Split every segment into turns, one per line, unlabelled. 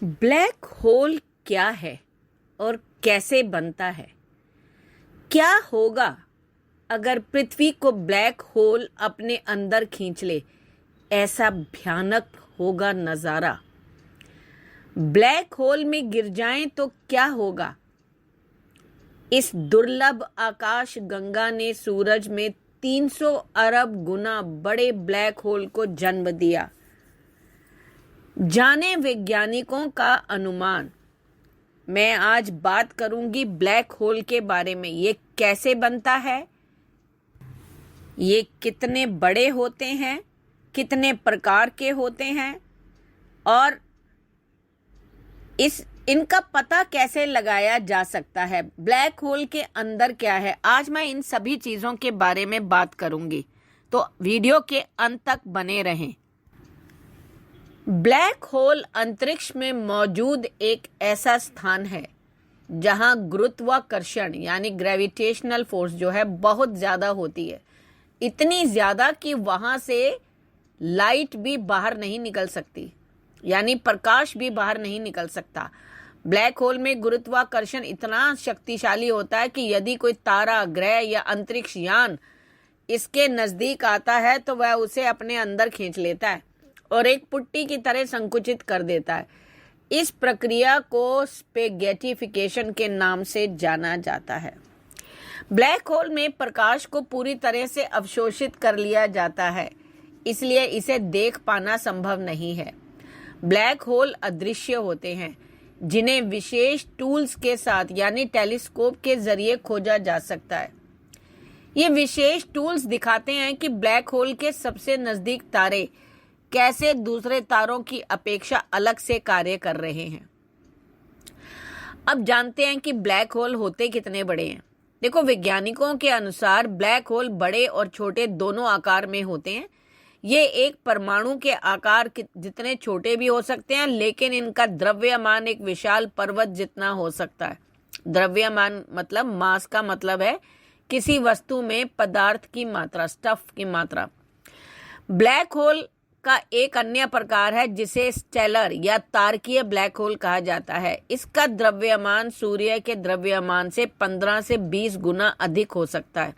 Black hole क्या है और कैसे बनता है? क्या होगा अगर पृथ्वी को ब्लैक होल अपने अंदर खींच ले? ऐसा भयानक होगा नज़ारा। ब्लैक होल में गिर जाएं तो क्या होगा? इस दुर्लभ आकाश गंगा ने सूरज में 300 अरब गुना बड़े ब्लैक होल को जन्म दिया। जाने वैज्ञानिकों का अनुमान। मैं आज बात करूंगी ब्लैक होल के बारे में। ये कैसे बनता है, ये कितने बड़े होते हैं, कितने प्रकार के होते हैं और इनका पता कैसे लगाया जा सकता है। ब्लैक होल के अंदर क्या है, आज मैं इन सभी चीज़ों के बारे में बात करूंगी, तो वीडियो के अंत तक बने रहें। ब्लैक होल अंतरिक्ष में मौजूद एक ऐसा स्थान है जहां गुरुत्वाकर्षण यानी ग्रेविटेशनल फोर्स जो है बहुत ज़्यादा होती है। इतनी ज़्यादा कि वहां से लाइट भी बाहर नहीं निकल सकती, यानी प्रकाश भी बाहर नहीं निकल सकता। ब्लैक होल में गुरुत्वाकर्षण इतना शक्तिशाली होता है कि यदि कोई तारा, ग्रह या अंतरिक्ष यान इसके नज़दीक आता है तो वह उसे अपने अंदर खींच लेता है और एक पुट्टी की तरह संकुचित कर देता है। इस प्रक्रिया को स्पेगेटिफिकेशन के नाम से जाना जाता है। ब्लैक होल में प्रकाश को पूरी तरह से अवशोषित कर लिया जाता है, इसलिए इसे देख पाना संभव नहीं है। ब्लैक होल अदृश्य होते हैं, जिन्हें विशेष टूल्स के साथ यानी टेलीस्कोप के जरिए खोजा जा सकता है। ये विशेष टूल्स दिखाते हैं कि ब्लैक होल के सबसे नजदीक तारे कैसे दूसरे तारों की अपेक्षा अलग से कार्य कर रहे हैं। अब जानते हैं कि ब्लैक होल होते कितने बड़े हैं। देखो, वैज्ञानिकों के अनुसार ब्लैक होल बड़े और छोटे दोनों आकार में होते हैं। ये एक परमाणु के आकार जितने छोटे भी हो सकते हैं, लेकिन इनका द्रव्यमान एक विशाल पर्वत जितना हो सकता है। द्रव्यमान मतलब मास का मतलब है किसी वस्तु में पदार्थ की मात्रा, स्टफ की मात्रा। ब्लैक होल का एक अन्य प्रकार है जिसे स्टेलर या तारकीय ब्लैक होल कहा जाता है। इसका द्रव्यमान सूर्य के द्रव्यमान से 15 से 20 गुना अधिक हो सकता है।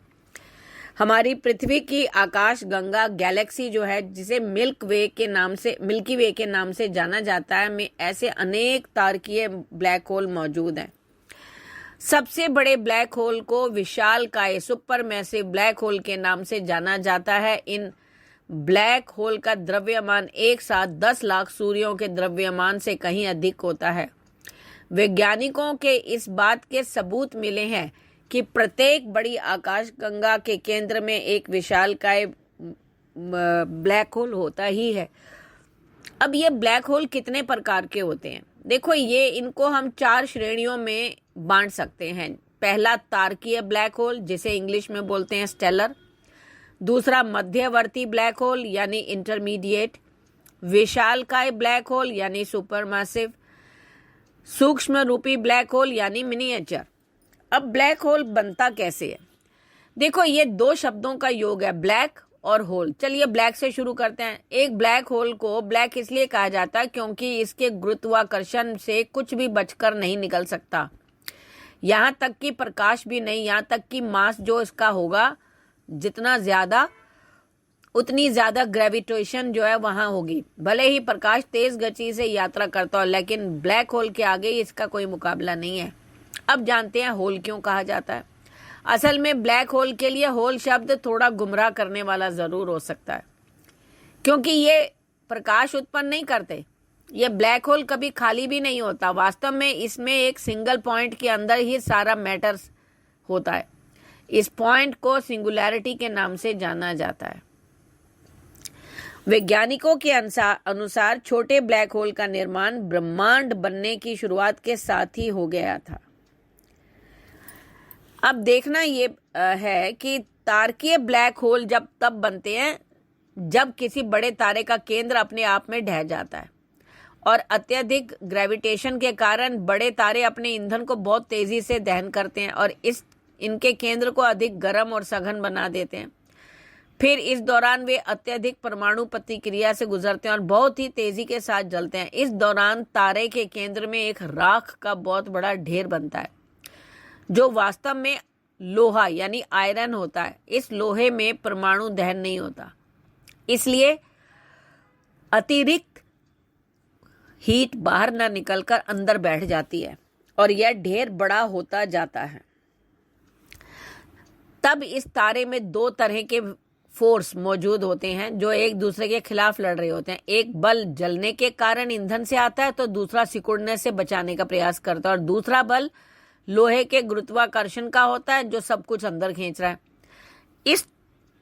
हमारी पृथ्वी की आकाश गंगा गैलेक्सी जो है, जिसे मिल्की वे के नाम से जाना जाता है, में ऐसे अनेक तारकीय ब्लैक होल मौजूद हैं। सबसे बड़े ब्लैक होल को विशालकाय सुपरमैसिव ब्लैक होल के नाम से जाना जाता है। इन ब्लैक होल का द्रव्यमान एक साथ 10 लाख सूर्यों के द्रव्यमान से कहीं अधिक होता है। वैज्ञानिकों के इस बात के सबूत मिले हैं कि प्रत्येक बड़ी आकाशगंगा के केंद्र में एक विशालकाय ब्लैक होल होता ही है। अब ये ब्लैक होल कितने प्रकार के होते हैं? देखो, इनको हम 4 श्रेणियों में बांट सकते हैं। पहला तारकीय ब्लैक होल, जिसे इंग्लिश में बोलते हैं स्टेलर। दूसरा मध्यवर्ती ब्लैक होल यानी इंटरमीडिएट। विशालकाय ब्लैक होल यानी सुपरमैसिव। सूक्ष्म रूपी ब्लैक होल यानी मिनिएचर। अब ब्लैक होल बनता कैसे है? देखो, ये 2 शब्दों का योग है, ब्लैक और होल। चलिए ब्लैक से शुरू करते हैं। एक ब्लैक होल को ब्लैक इसलिए कहा जाता है क्योंकि इसके गुरुत्वाकर्षण से कुछ भी बचकर नहीं निकल सकता, यहाँ तक कि प्रकाश भी नहीं। यहाँ तक कि मास जो इसका होगा जितना ज्यादा, उतनी ज्यादा ग्रेविटेशन जो है वहां होगी। भले ही प्रकाश तेज गति से यात्रा करता हो, लेकिन ब्लैक होल के आगे इसका कोई मुकाबला नहीं है। अब जानते हैं होल क्यों कहा जाता है। असल में ब्लैक होल के लिए होल शब्द थोड़ा गुमराह करने वाला जरूर हो सकता है, क्योंकि ये प्रकाश उत्पन्न नहीं करते। ये ब्लैक होल कभी खाली भी नहीं होता। वास्तव में इसमें एक सिंगल पॉइंट के अंदर ही सारा मैटर होता है। इस पॉइंट को सिंगुलैरिटी के नाम से जाना जाता है। वैज्ञानिकों के अनुसार छोटे ब्लैक होल का निर्माण ब्रह्मांड बनने की शुरुआत के साथ ही हो गया था। अब देखना ये है कि तारकीय ब्लैक होल तब बनते हैं जब किसी बड़े तारे का केंद्र अपने आप में ढह जाता है और अत्यधिक ग्रेविटेशन के कारण बड़े तारे अपने ईंधन को बहुत तेजी से दहन करते हैं और इनके केंद्र को अधिक गर्म और सघन बना देते हैं। फिर इस दौरान वे अत्यधिक परमाणु प्रतिक्रिया से गुजरते हैं और बहुत ही तेजी के साथ जलते हैं। इस दौरान तारे के केंद्र में एक राख का बहुत बड़ा ढेर बनता है जो वास्तव में लोहा यानी आयरन होता है। इस लोहे में परमाणु दहन नहीं होता, इसलिए अतिरिक्त हीट बाहर न निकलकर अंदर बैठ जाती है और यह ढेर बड़ा होता जाता है। तब इस तारे में दो तरह के फोर्स मौजूद होते हैं जो एक दूसरे के खिलाफ लड़ रहे होते हैं। एक बल जलने के कारण ईंधन से आता है तो दूसरा सिकुड़ने से बचाने का प्रयास करता है, और दूसरा बल लोहे के गुरुत्वाकर्षण का होता है जो सब कुछ अंदर खींच रहा है। इस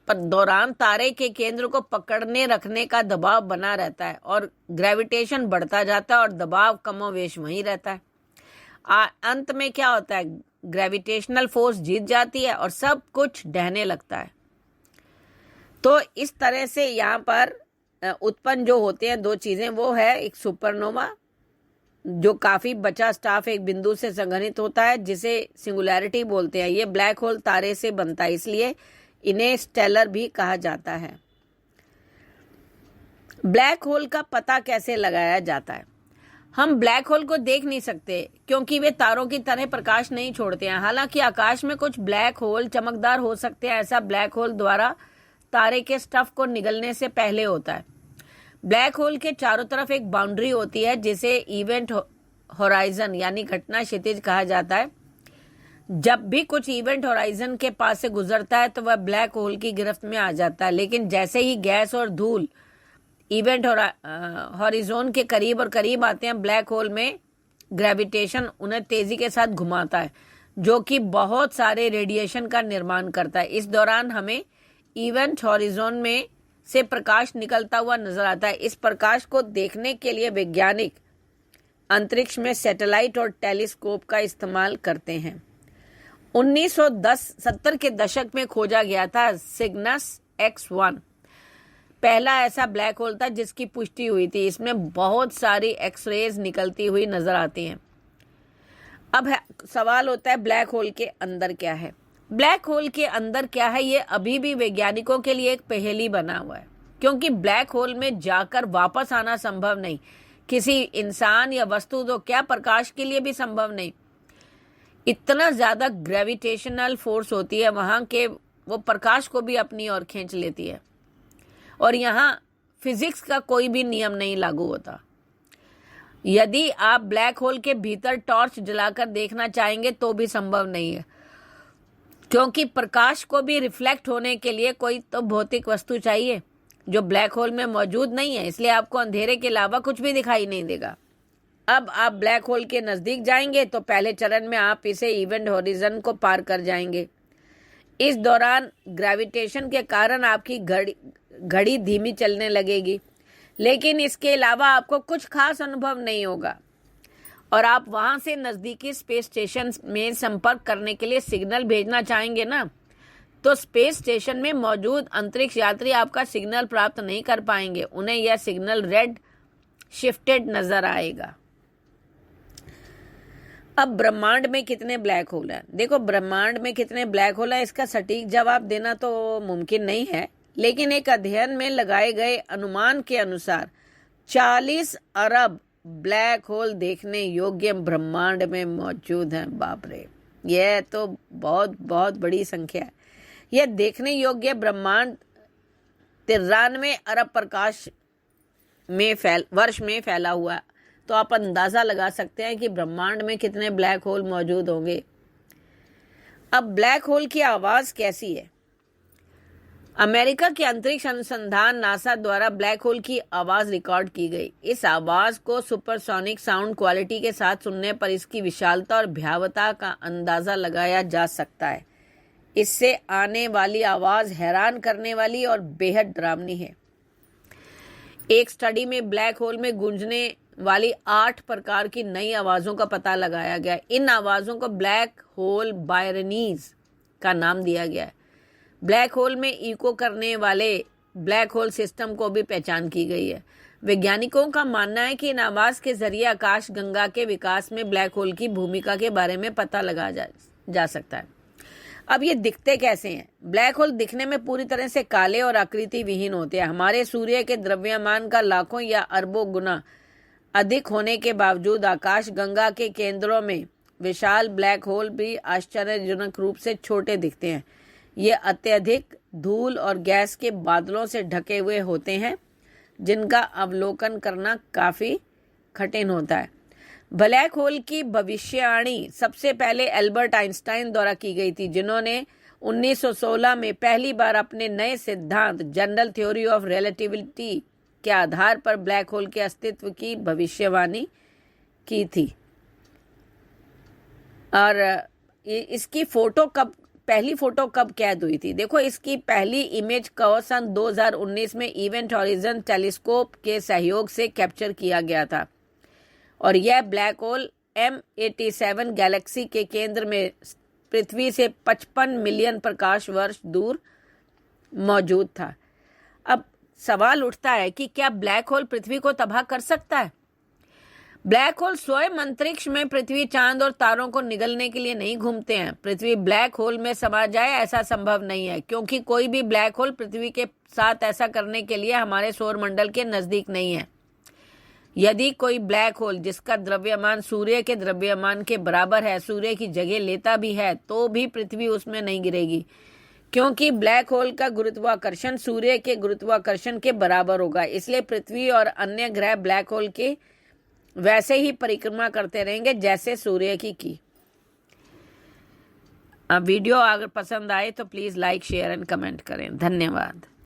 दौरान तारे के केंद्र को पकड़ने रखने का दबाव बना रहता है और ग्रेविटेशन बढ़ता जाता है और दबाव कमोवेश वहीं रहता है। अंत में क्या होता है, ग्रेविटेशनल फोर्स जीत जाती है और सब कुछ ढहने लगता है। तो इस तरह से यहाँ पर उत्पन्न जो होते हैं दो चीजें, वो है एक सुपरनोवा जो काफी बचा स्टाफ एक बिंदु से संघनित होता है जिसे सिंगुलैरिटी बोलते हैं। ये ब्लैक होल तारे से बनता है, इसलिए इन्हें स्टेलर भी कहा जाता है। ब्लैक होल का पता कैसे लगाया जाता है? हम ब्लैक होल को देख नहीं सकते क्योंकि वे तारों की तरह प्रकाश नहीं छोड़ते हैं। हालांकि आकाश में कुछ ब्लैक होल चमकदार हो सकते हैं। ऐसा ब्लैक होल द्वारा तारे के स्टफ को निगलने से पहले होता है। ब्लैक होल के चारों तरफ एक बाउंड्री होती है जिसे इवेंट होराइजन यानी घटना क्षितिज कहा जाता है। जब भी कुछ इवेंट होराइजन के पास से गुजरता है तो वह ब्लैक होल की गिरफ्त में आ जाता है, लेकिन जैसे ही गैस और धूल इवेंट हॉरिजोन के करीब और करीब आते हैं, ब्लैक होल में ग्रेविटेशन उन्हें तेजी के साथ घुमाता है जो कि बहुत सारे रेडिएशन का निर्माण करता है। इस दौरान हमें इवेंट हॉरिजोन में से प्रकाश निकलता हुआ नजर आता है। इस प्रकाश को देखने के लिए वैज्ञानिक अंतरिक्ष में सैटेलाइट और टेलीस्कोप का इस्तेमाल करते हैं। 1970 के दशक में खोजा गया था सिग्नस X1, पहला ऐसा ब्लैक होल था जिसकी पुष्टि हुई थी। इसमें बहुत सारी एक्सरेज निकलती हुई नजर आती हैं। अब सवाल होता है ब्लैक होल के अंदर क्या है? ब्लैक होल के अंदर क्या है, ये अभी भी वैज्ञानिकों के लिए एक पहेली बना हुआ है, क्योंकि ब्लैक होल में जाकर वापस आना संभव नहीं। किसी इंसान या वस्तु तो क्या प्रकाश के लिए भी संभव नहीं। इतना ज्यादा ग्रेविटेशनल फोर्स होती है वहां के वो प्रकाश को भी अपनी ओर खींच लेती है, और यहाँ फिजिक्स का कोई भी नियम नहीं लागू होता। यदि आप ब्लैक होल के भीतर टॉर्च जलाकर देखना चाहेंगे तो भी संभव नहीं है, क्योंकि प्रकाश को भी रिफ्लेक्ट होने के लिए कोई तो भौतिक वस्तु चाहिए जो ब्लैक होल में मौजूद नहीं है, इसलिए आपको अंधेरे के अलावा कुछ भी दिखाई नहीं देगा। अब आप ब्लैक होल के नजदीक जाएंगे तो पहले चरण में आप इसे इवेंट होरिजन को पार कर जाएंगे। इस दौरान ग्रेविटेशन के कारण आपकी घड़ी धीमी चलने लगेगी, लेकिन इसके अलावा आपको कुछ खास अनुभव नहीं होगा, और आप वहां से नजदीकी स्पेस स्टेशन में संपर्क करने के लिए सिग्नल भेजना चाहेंगे ना, तो स्पेस स्टेशन में मौजूद अंतरिक्ष यात्री आपका सिग्नल प्राप्त नहीं कर पाएंगे। उन्हें यह सिग्नल रेड शिफ्टेड नजर आएगा। अब ब्रह्मांड में कितने ब्लैक होल हैं? देखो, ब्रह्मांड में कितने ब्लैक होल हैं इसका सटीक जवाब देना तो मुमकिन नहीं है, लेकिन एक अध्ययन में लगाए गए अनुमान के अनुसार 40 अरब ब्लैक होल देखने योग्य ब्रह्मांड में मौजूद हैं। बाप रे, यह तो बहुत बहुत बड़ी संख्या है। यह देखने योग्य ब्रह्मांड 93 अरब प्रकाश में वर्ष में फैला हुआ है, तो आप अंदाजा लगा सकते हैं कि ब्रह्मांड में कितने ब्लैक होल मौजूद होंगे। अब ब्लैक होल की आवाज कैसी है? अमेरिका के अंतरिक्ष अनुसंधान नासा द्वारा ब्लैक होल की आवाज रिकॉर्ड की गई। इस आवाज को सुपरसोनिक साउंड क्वालिटी के साथ सुनने पर इसकी विशालता और भयावता का अंदाजा लगाया जा सकता है। इससे आने वाली आवाज हैरान करने वाली और बेहद डरावनी है। एक स्टडी में ब्लैक होल में गूंजने वाली 8 प्रकार की नई आवाजों का पता लगाया गया। इन आवाजों को ब्लैक होल बायरनीज का नाम दिया गया है। ब्लैक होल में इको करने वाले ब्लैक होल सिस्टम को भी पहचान की गई है। वैज्ञानिकों का मानना है कि इन आवाज के जरिए आकाश गंगा के विकास में ब्लैक होल की भूमिका के बारे में पता लगाया जा सकता है। अब ये दिखते कैसे हैं? ब्लैक होल दिखने में पूरी तरह से काले और आकृति विहीन होते हैं। हमारे सूर्य के द्रव्यमान का लाखों या अरबों गुना अधिक होने के बावजूद आकाशगंगा के केंद्रों में विशाल ब्लैक होल भी आश्चर्यजनक रूप से छोटे दिखते हैं। ये अत्यधिक धूल और गैस के बादलों से ढके हुए होते हैं, जिनका अवलोकन करना काफी कठिन होता है। ब्लैक होल की भविष्यवाणी सबसे पहले एल्बर्ट आइंस्टाइन द्वारा की गई थी, जिन्होंने 1916 में पहली बार अपने नए सिद्धांत जनरल थ्योरी ऑफ रिलेटिविटी के आधार पर ब्लैक होल के अस्तित्व की भविष्यवाणी की थी। और इसकी पहली फोटो कब कैद हुई थी? देखो, इसकी पहली इमेज को सन 2019 में इवेंट हॉरिजन टेलीस्कोप के सहयोग से कैप्चर किया गया था और यह ब्लैक होल M87 गैलेक्सी के केंद्र में पृथ्वी से 55 मिलियन प्रकाश वर्ष दूर मौजूद था। अब सवाल उठता है कि क्या ब्लैक होल पृथ्वी को तबाह कर सकता है? ब्लैक होल स्वयं अंतरिक्ष में पृथ्वी, चांद और तारों को निगलने के लिए नहीं घूमते हैं। पृथ्वी ब्लैक होल में समा जाए ऐसा संभव नहीं है, क्योंकि कोई भी ब्लैक होल पृथ्वी के साथ ऐसा करने के लिए हमारे सौर मंडल के नजदीक नहीं है। यदि कोई ब्लैक होल जिसका द्रव्यमान सूर्य के द्रव्यमान के बराबर है सूर्य की जगह लेता भी है, तो भी पृथ्वी उसमें नहीं गिरेगी, क्योंकि ब्लैक होल का गुरुत्वाकर्षण सूर्य के गुरुत्वाकर्षण के बराबर होगा। इसलिए पृथ्वी और अन्य ग्रह ब्लैक होल के वैसे ही परिक्रमा करते रहेंगे जैसे सूर्य की। वीडियो अगर पसंद आए तो please like, share and comment करें। धन्यवाद।